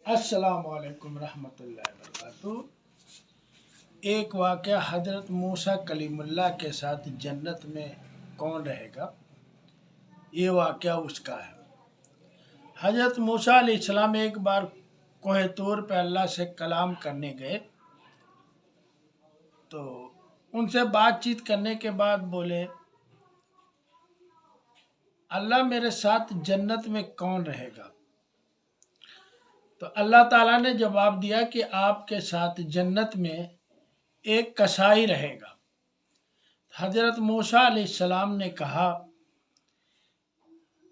अस्सलामुअलैकुम रहमतुल्लाहि वबरकातुहू। एक वाक़या हज़रत मूसा कलीमुल्लाह के साथ जन्नत में कौन रहेगा, ये वाक़या उसका है। हज़रत मूसा अलैहिस्सलाम एक बार कोह तूर पे अल्लाह से कलाम करने गए, तो उनसे बातचीत करने के बाद बोले, अल्लाह मेरे साथ जन्नत में कौन रहेगा। तो अल्लाह ताला ने जवाब दिया कि आपके साथ जन्नत में एक कसाई रहेगा। हज़रत मूसा अलैहिस्सलाम ने कहा,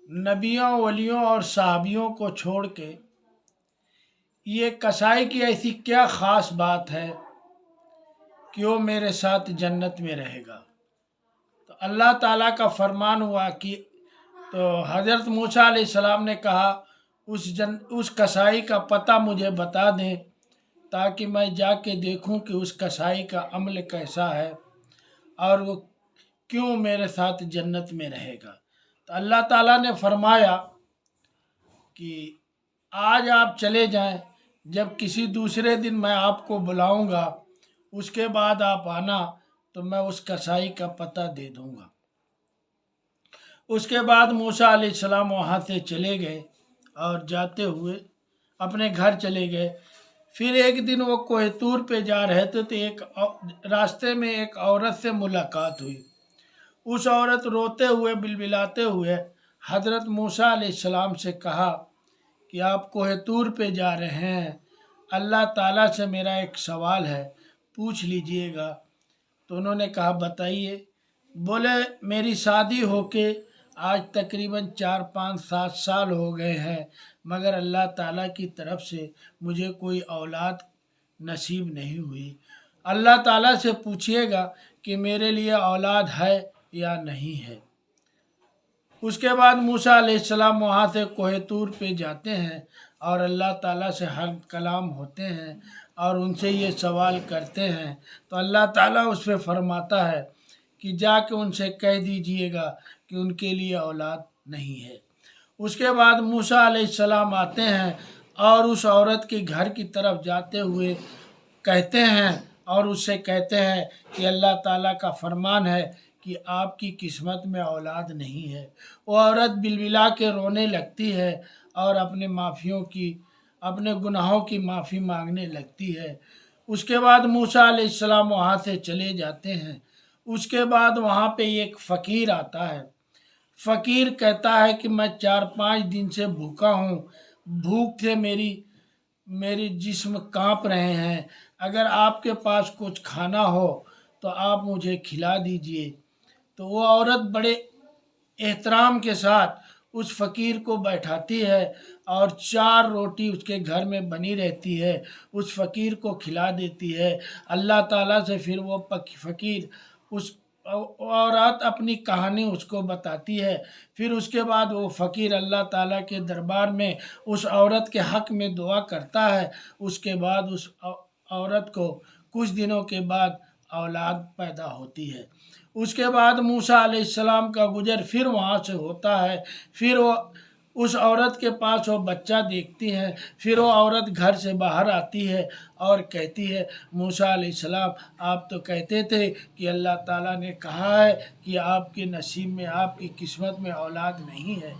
नबियों, वलियों और सहाबियों को छोड़ के ये कसाई की ऐसी क्या ख़ास बात है कि वो मेरे साथ जन्नत में रहेगा। तो अल्लाह ताला का फरमान हुआ कि तो हज़रत मूसा अलैहिस्सलाम ने कहा, उस कसाई का पता मुझे बता दें ताकि मैं जाके देखूं कि उस कसाई का अमल कैसा है और वो क्यों मेरे साथ जन्नत में रहेगा। तो अल्लाह ताला ने फरमाया कि आज आप चले जाएं, जब किसी दूसरे दिन मैं आपको बुलाऊंगा उसके बाद आप आना, तो मैं उस कसाई का पता दे दूंगा। उसके बाद मूसा अलैहिस्सलाम वहाँ से चले गए और जाते हुए अपने घर चले गए। फिर एक दिन वो कोह तूर पे जा रहे थे तो एक रास्ते में एक औरत से मुलाकात हुई। उस औरत रोते हुए बिलबिलाते हुए हज़रत मूसा अलैहिस्सलाम से कहा कि आप कोह तूर पे जा रहे हैं, अल्लाह ताला से मेरा एक सवाल है, पूछ लीजिएगा। तो उन्होंने कहा, बताइए। बोले, मेरी शादी होके आज तकरीबन 4, 5, 7 साल हो गए हैं, मगर अल्लाह ताला की तरफ से मुझे कोई औलाद नसीब नहीं हुई। अल्लाह ताला से पूछिएगा कि मेरे लिए औलाद है या नहीं है। उसके बाद मूसा अलैहिस्सलाम वहाँ से कोह तूर पे जाते हैं और अल्लाह ताला से हर कलाम होते हैं और उनसे ये सवाल करते हैं। तो अल्लाह ताला उस पर फरमाता है कि जाके उनसे कह दीजिएगा कि उनके लिए औलाद नहीं है। उसके बाद मूसा अलैहिस्सलाम आते हैं और उस औरत के घर की तरफ जाते हुए कहते हैं और उससे कहते हैं कि अल्लाह ताला का फरमान है कि आपकी किस्मत में औलाद नहीं है। वो औरत बिलबिला के रोने लगती है और अपने गुनाहों की माफ़ी मांगने लगती है। उसके बाद मूसा अलैहिस्सलाम वहाँ से चले जाते हैं। उसके बाद वहाँ पे एक फ़कीर आता है। फ़कीर कहता है कि मैं 4, 5 दिन से भूखा हूँ, भूख से मेरी जिस्म काँप रहे हैं, अगर आपके पास कुछ खाना हो तो आप मुझे खिला दीजिए। तो वो औरत बड़े एहतराम के साथ उस फ़कीर को बैठाती है और 4 रोटी उसके घर में बनी रहती है, उस फ़कीर को खिला देती है। अल्लाह ताला से फिर वो फ़कीर उस औरत अपनी कहानी उसको बताती है। फिर उसके बाद वो फ़कीर अल्लाह ताला के दरबार में उस औरत के हक़ में दुआ करता है। उसके बाद उस औरत को कुछ दिनों के बाद औलाद पैदा होती है। उसके बाद मूसा अलैहिस्सलाम का गुजर फिर वहाँ से होता है। फिर वो उस औरत के पास वो बच्चा देखती हैं। फिर वो औरत घर से बाहर आती है और कहती है, मूसा अलैहिस्सलाम, आप तो कहते थे कि अल्लाह ताला ने कहा है कि आपके नसीब में, आपकी किस्मत में औलाद नहीं है।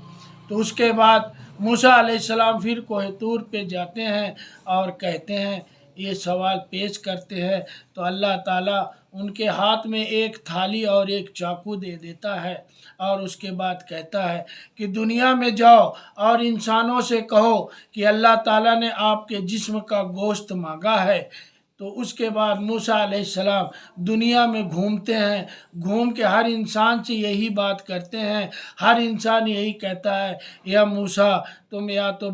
तो उसके बाद मूसा अलैहिस्सलाम फिर कोह तूर पे जाते हैं और कहते हैं, ये सवाल पेश करते हैं। तो अल्लाह ताला उनके हाथ में एक थाली और एक चाकू दे देता है और उसके बाद कहता है कि दुनिया में जाओ और इंसानों से कहो कि अल्लाह ताला ने आपके जिस्म का गोश्त मांगा है। तो उसके बाद मूसा अलैहिस्सलाम दुनिया में घूमते हैं, घूम के हर इंसान से यही बात करते हैं। हर इंसान यही कहता है, या मूसा, तुम या तो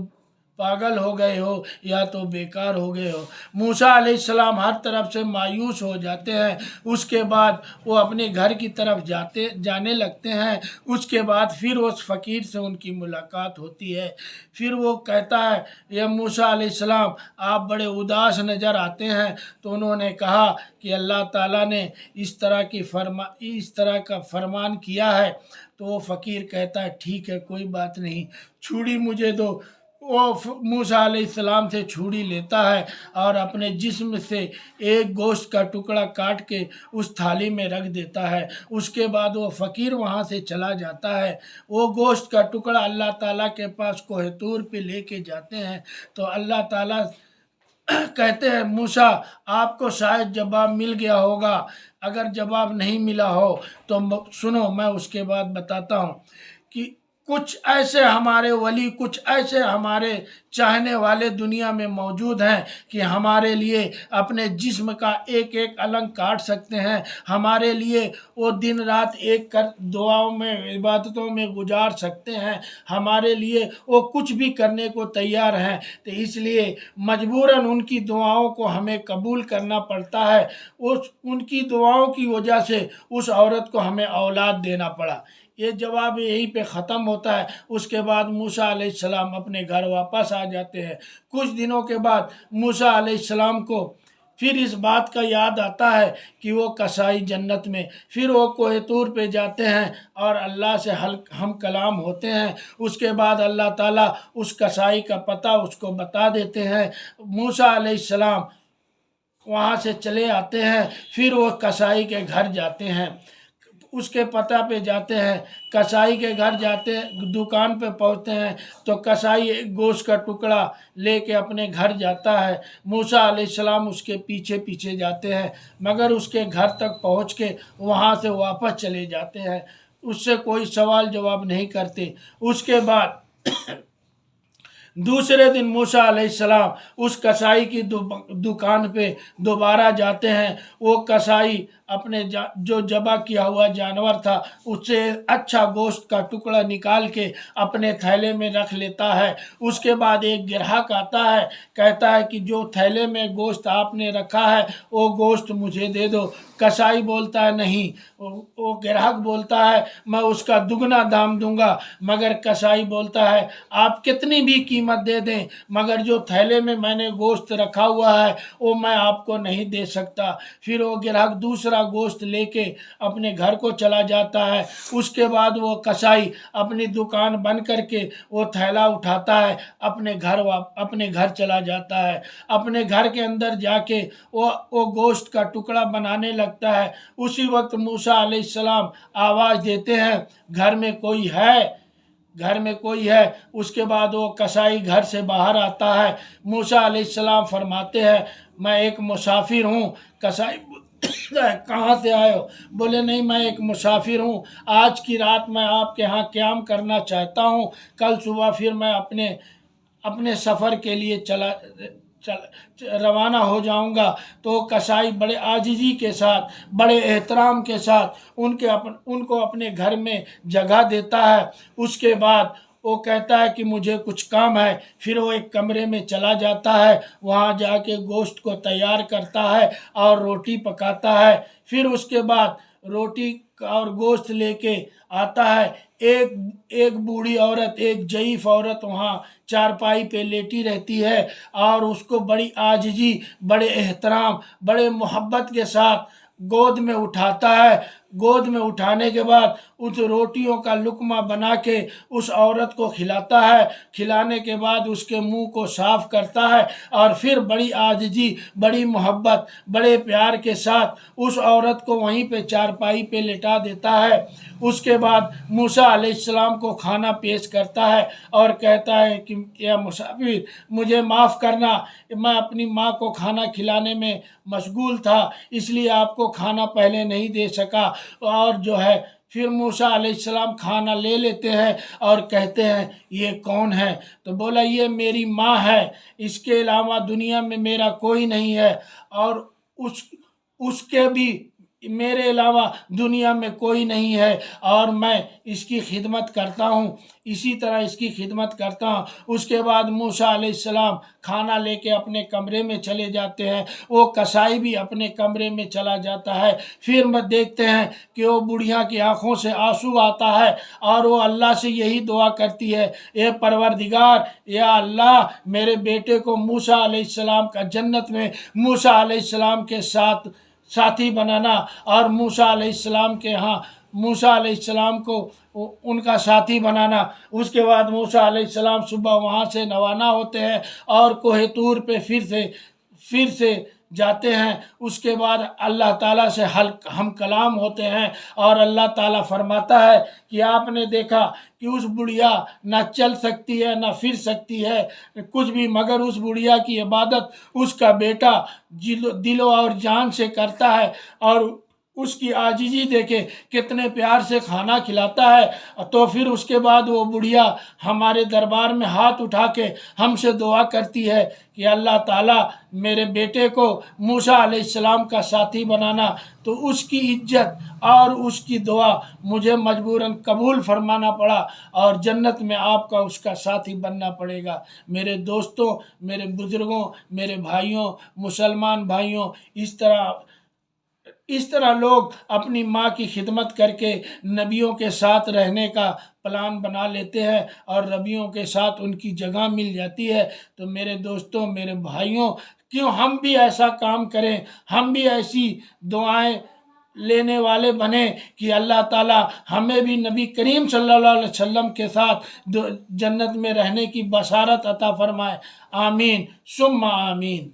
पागल हो गए हो या तो बेकार हो गए हो। मूसा अलैहिस्सलाम हर तरफ से मायूस हो जाते हैं। उसके बाद वो अपने घर की तरफ जाने लगते हैं। उसके बाद फिर उस फ़कीर से उनकी मुलाकात होती है। फिर वो कहता है, या मूसा अलैहिस्सलाम, आप बड़े उदास नज़र आते हैं। तो उन्होंने कहा कि अल्लाह ताला ने इस तरह का फरमान किया है। तो वो फ़कीर कहता है, ठीक है, कोई बात नहीं, छुरी मुझे दो। वो मूसा अलैहिस्सलाम से छुरी लेता है और अपने जिस्म से एक गोश्त का टुकड़ा काट के उस थाली में रख देता है। उसके बाद वो फ़कीर वहाँ से चला जाता है। वो गोश्त का टुकड़ा अल्लाह ताला के पास कोह तूर पे लेके जाते हैं। तो अल्लाह ताला कहते हैं मूसा आपको शायद जवाब मिल गया होगा, अगर जवाब नहीं मिला हो तो सुनो मैं उसके बाद बताता हूँ कि कुछ ऐसे हमारे वली, कुछ ऐसे हमारे चाहने वाले दुनिया में मौजूद हैं कि हमारे लिए अपने जिस्म का एक एक अलंग काट सकते हैं, हमारे लिए वो दिन रात एक कर दुआओं में इबादतों में गुजार सकते हैं, हमारे लिए वो कुछ भी करने को तैयार हैं। तो इसलिए मजबूरन उनकी दुआओं को हमें कबूल करना पड़ता है। उनकी दुआओं की वजह से उस औरत को हमें औलाद देना पड़ा। ये जवाब यहीं पे ख़त्म होता है। उसके बाद मूसा अलैहिस्सलाम अपने घर वापस आ जाते हैं। कुछ दिनों के बाद मूसा अलैहिस्सलाम को फिर इस बात का याद आता है कि वो कसाई जन्नत में, फिर वो कोह तूर पे जाते हैं और अल्लाह से हम कलाम होते हैं। उसके बाद अल्लाह ताला उस कसाई का पता उसको बता देते हैं। मूसा अलैहिस्सलाम वहाँ से चले आते हैं। फिर वो कसाई के घर जाते हैं, उसके पता पे जाते हैं, कसाई के घर जाते हैं, दुकान पे पहुँचते हैं तो कसाई एक गोश्त का टुकड़ा लेके अपने घर जाता है। मूसा अलैहिस्सलाम उसके पीछे पीछे जाते हैं, मगर उसके घर तक पहुँच के वहाँ से वापस चले जाते हैं, उससे कोई सवाल जवाब नहीं करते। उसके बाद दूसरे दिन मूसा अलैहिस्सलाम उस कसाई की दुकान पे दोबारा जाते हैं। वो कसाई अपने जो ज़बह किया हुआ जानवर था उससे अच्छा गोश्त का टुकड़ा निकाल के अपने थैले में रख लेता है। उसके बाद एक ग्राहक आता है, कहता है कि जो थैले में गोश्त आपने रखा है वो गोश्त मुझे दे दो। कसाई बोलता है नहीं, वो ग्राहक बोलता है मैं उसका दुगना दाम दूंगा, मगर कसाई बोलता है आप कितनी भी कीमत दे दें मगर जो थैले में मैंने गोश्त रखा हुआ है वो मैं आपको नहीं दे सकता। फिर वो ग्राहक दूसरा गोश्त लेके अपने घर को चला जाता है। उसके बाद वो कसाई अपनी दुकान बंद करके वो थैला उठाता है, अपने घर चला जाता है। अपने घर के अंदर जाके वो गोश्त का टुकड़ा बनाने लगता है। उसी वक्त मूसा अलैहिस्सलाम आवाज़ देते हैं घर में कोई है, घर में कोई है। उसके बाद वो कसाई घर से बाहर आता है। मूसा अलैहिस्सलाम फरमाते हैं मैं एक मुसाफिर हूँ। कसाई कहाँ से आए हो? बोले नहीं मैं एक मुसाफिर हूँ, आज की रात मैं आपके यहाँ क़याम करना चाहता हूँ, कल सुबह फिर मैं अपने सफ़र के लिए रवाना हो जाऊंगा। तो कसाई बड़े आजिज़ी के साथ, बड़े एहतराम के साथ उनको अपने घर में जगह देता है। उसके बाद वो कहता है कि मुझे कुछ काम है। फिर वो एक कमरे में चला जाता है, वहाँ जाके गोश्त को तैयार करता है और रोटी पकाता है। फिर उसके बाद रोटी और गोश्त लेके आता है। एक बूढ़ी औरत, एक ज़ईफ़ औरत वहाँ चारपाई पे लेटी रहती है और उसको बड़ी आजिज़ी, बड़े एहतराम, बड़े मोहब्बत के साथ गोद में उठाता है। गोद में उठाने के बाद उस रोटियों का लुकमा बना के उस औरत को खिलाता है। खिलाने के बाद उसके मुंह को साफ़ करता है और फिर बड़ी आजिज़ी, बड़ी मोहब्बत, बड़े प्यार के साथ उस औरत को वहीं पे चारपाई पे लिटा देता है। उसके बाद मूसा अलैहिस्सलाम को खाना पेश करता है और कहता है कि या मुसाफिर मुझे माफ़ करना, मैं अपनी माँ को खाना खिलाने में मशगूल था इसलिए आपको खाना पहले नहीं दे सका। और जो है फिर मूसा अलैहिस्सलाम खाना ले लेते हैं और कहते हैं ये कौन है? तो बोला ये मेरी माँ है, इसके अलावा दुनिया में मेरा कोई नहीं है और उसके भी मेरे अलावा दुनिया में कोई नहीं है और मैं इसकी खिदमत करता हूँ, इसी तरह इसकी खिदमत करता हूँ। उसके बाद मूसा अलैहिस्सलाम खाना लेके अपने कमरे में चले जाते हैं। वो कसाई भी अपने कमरे में चला जाता है। फिर मैं देखते हैं कि वो बुढ़िया की आंखों से आंसू आता है और वो अल्लाह से यही दुआ करती है ए परवरदिगार, या अल्लाह मेरे बेटे को मूसा अलैहिस्सलाम का जन्नत में मूसा अलैहिस्सलाम के साथ साथी बनाना और मूसा अलैहिस्सलाम के यहाँ موسیٰ علیہ السلام کو ان کا ساتھی بنانا۔ اس کے بعد موسیٰ علیہ السلام صبح وہاں سے روانہ ہوتے ہیں اور کوہ طور پہ پھر سے جاتے ہیں۔ اس کے بعد اللہ تعالیٰ سے ہم کلام ہوتے ہیں اور اللہ تعالیٰ فرماتا ہے کہ آپ نے دیکھا کہ اس بڑھیا نہ چل سکتی ہے نہ پھر سکتی ہے کچھ بھی، مگر اس بڑھیا کی عبادت اس کا بیٹا دل اور جان سے کرتا ہے، اور اس کی عاجزی دیکھے کتنے پیار سے کھانا کھلاتا ہے۔ تو پھر اس کے بعد وہ بڑھیا ہمارے دربار میں ہاتھ اٹھا کے ہم سے دعا کرتی ہے کہ اللہ تعالیٰ میرے بیٹے کو موسیٰ علیہ السلام کا ساتھی بنانا۔ تو اس کی عزت اور اس کی دعا مجھے مجبوراً قبول فرمانا پڑا، اور جنت میں آپ کا اس کا ساتھی بننا پڑے گا۔ میرے دوستوں، میرے بزرگوں، میرے بھائیوں، مسلمان بھائیوں، اس طرح لوگ اپنی ماں کی خدمت کر کے نبیوں کے ساتھ رہنے کا پلان بنا لیتے ہیں اور نبیوں کے ساتھ ان کی جگہ مل جاتی ہے۔ تو میرے دوستوں، میرے بھائیوں، کیوں ہم بھی ایسا کام کریں، ہم بھی ایسی دعائیں لینے والے بنیں کہ اللہ تعالیٰ ہمیں بھی نبی کریم صلی اللہ علیہ وسلم کے ساتھ جنت میں رہنے کی بشارت عطا فرمائے۔ آمین ثم آمین۔